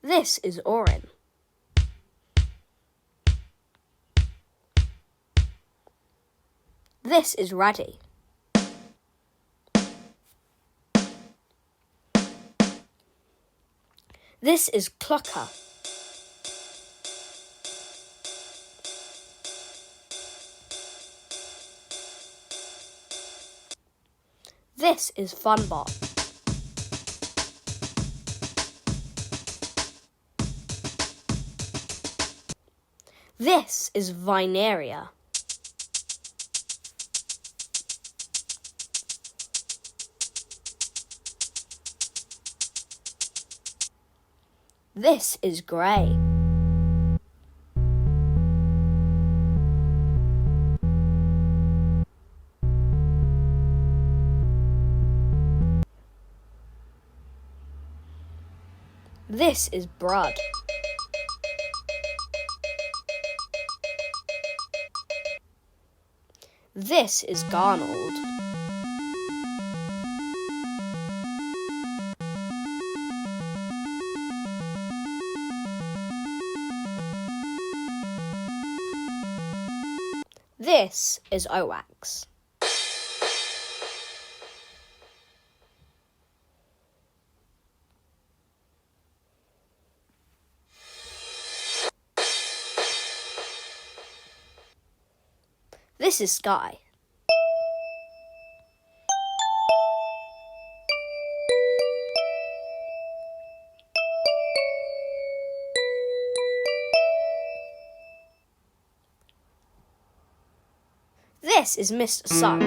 This is Orin. This is Raddy. This is Clucker. This is Funbot. This is Vineria. This is Grey. This is Brud. This is Garnold. This is Oax. This is Sky. This is Mr. Sun.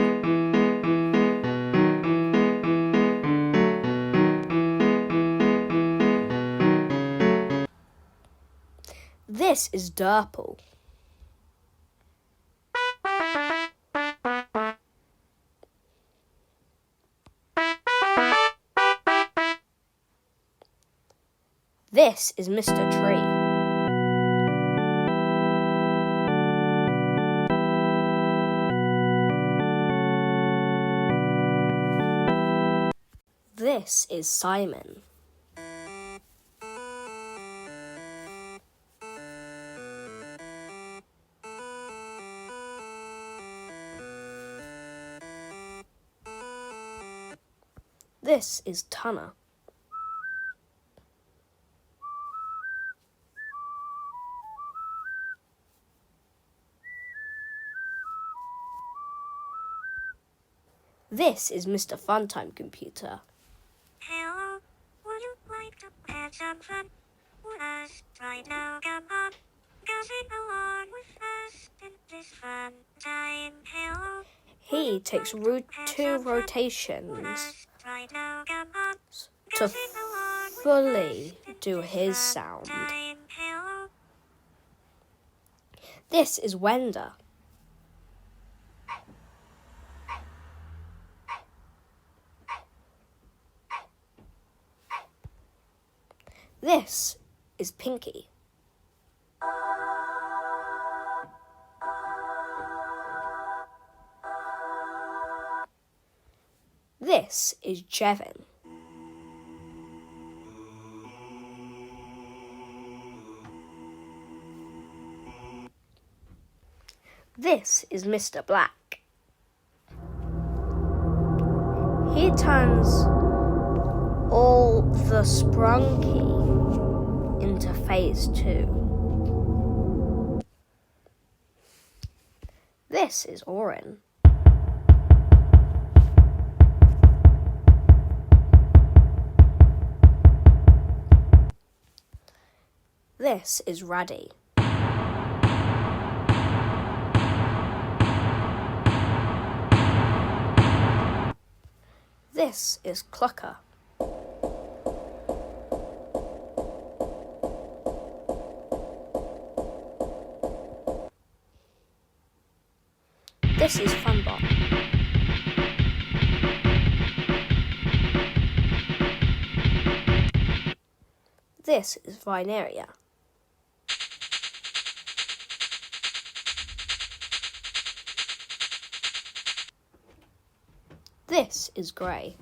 This is Durple. This is Mr. Tree. This is Simon. This is Tunna. This is Mr. Funtime Computer. Hello, would you like to have some fun with us right now? Come on, go sing along with us in this fun time. Hello. He takes 2 rotations Right now, come on, to fully do his sound. Hello. This is Wenda. This is Pinky. This is Jevin. This is Mr. Black. He turns all the Sprunky into phase 2. This is Orin. This is Raddy. This is Clucker. This is Funbot. This is Vineria. This is Grey.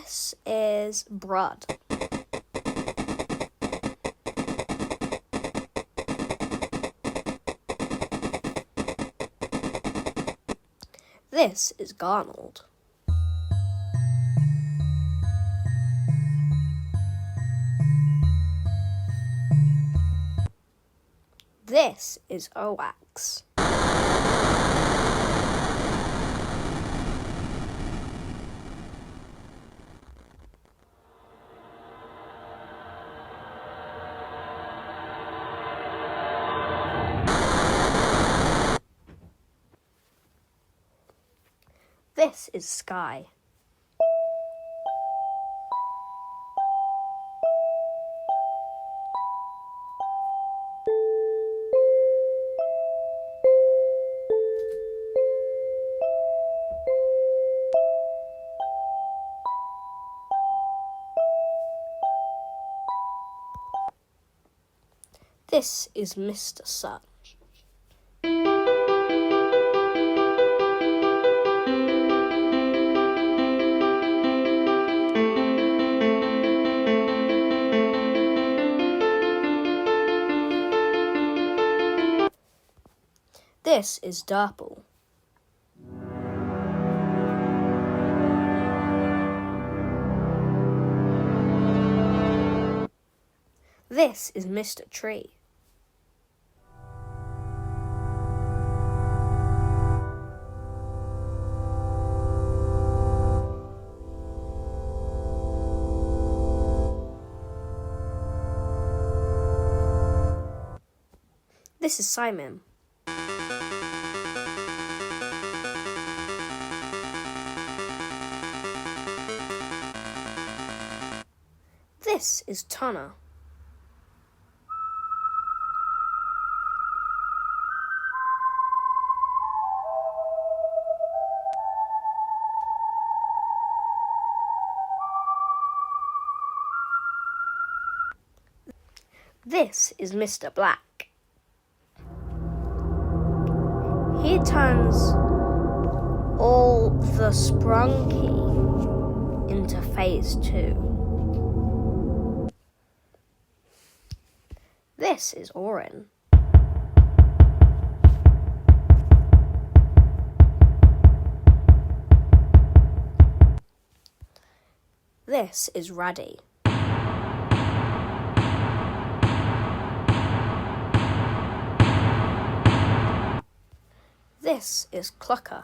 This is blood. This is Garnold. This is Oax. This is Sky. This is Mr. Sun. This is Durple. This is Mr. Tree. This is Simon. This is Tana. This is Mr. Black. He turns all the Sprunky into phase 2. This is Orin. This is Raddy. This is Clucker.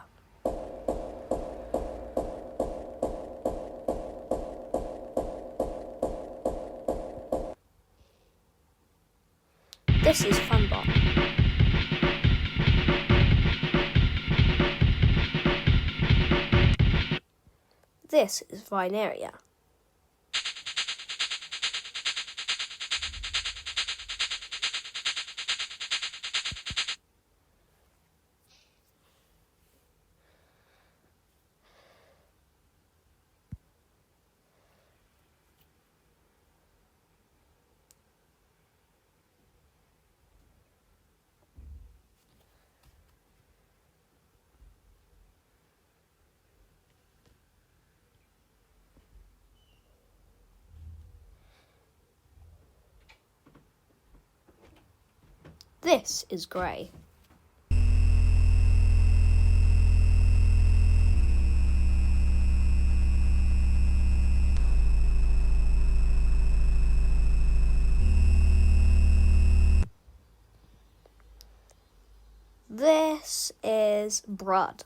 This is Funbot. This is Vineria. This is Grey. This is Blood.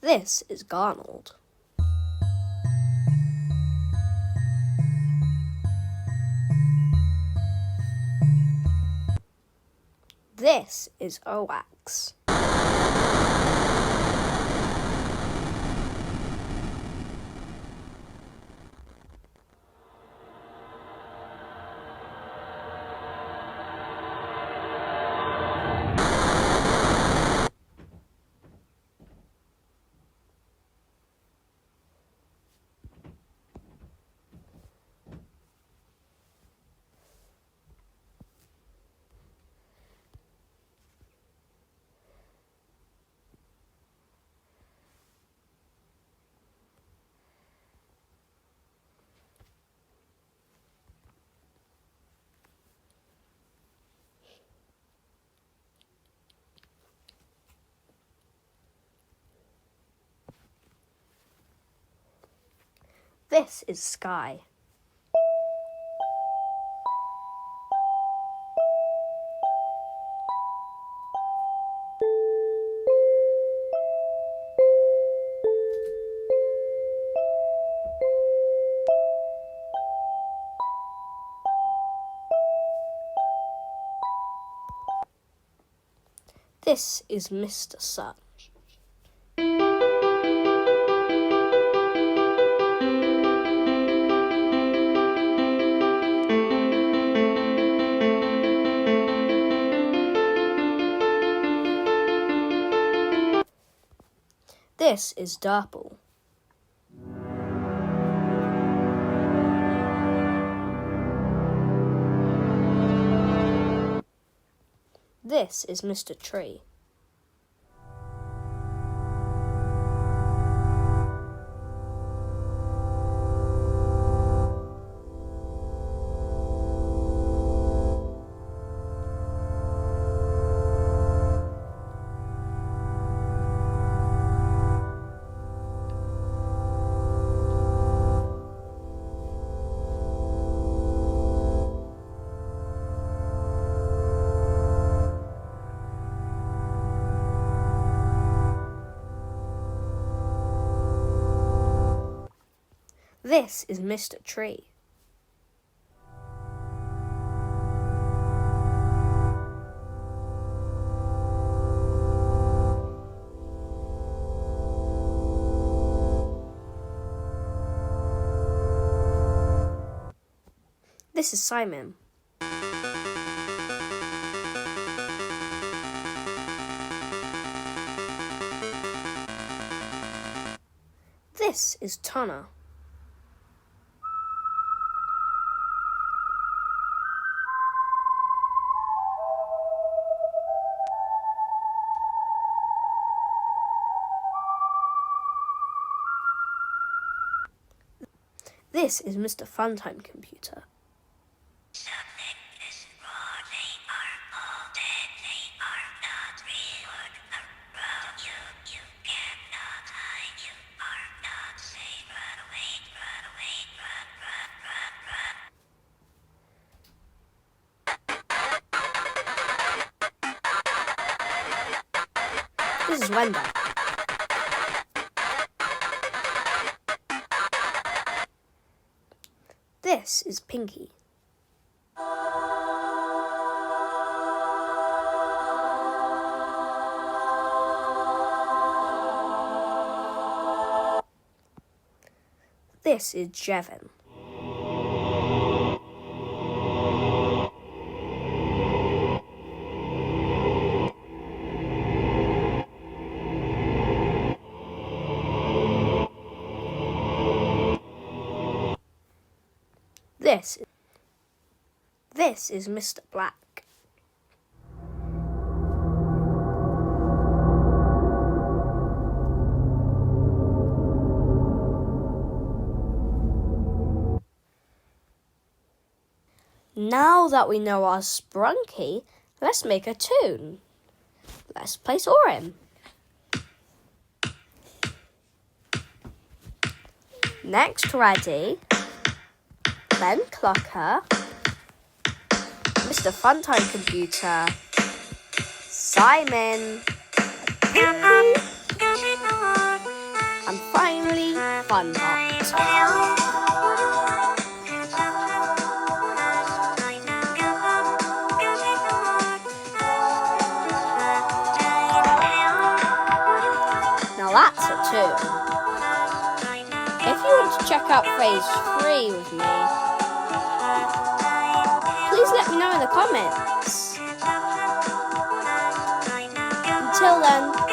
This is Garnold. This is Oax. This is sky. This is Mr. Sun. This is Dapple. This is Mr. Tree. This is Mr. Tree. This is Simon. This is Tunna. This is Mr. Funtime Computer. This is Wenda. This is Pinky. This is Jevin. This is Mr. Black. Now that we know our Sprunky, let's make a tune. Let's play Soarin'. Next, ready. Then Clucker, Mr. Funtime Computer, Simon, and finally Funhot. Now that's a tune. If you want to check out phase 3 with me, please let me know in the comments. Until then,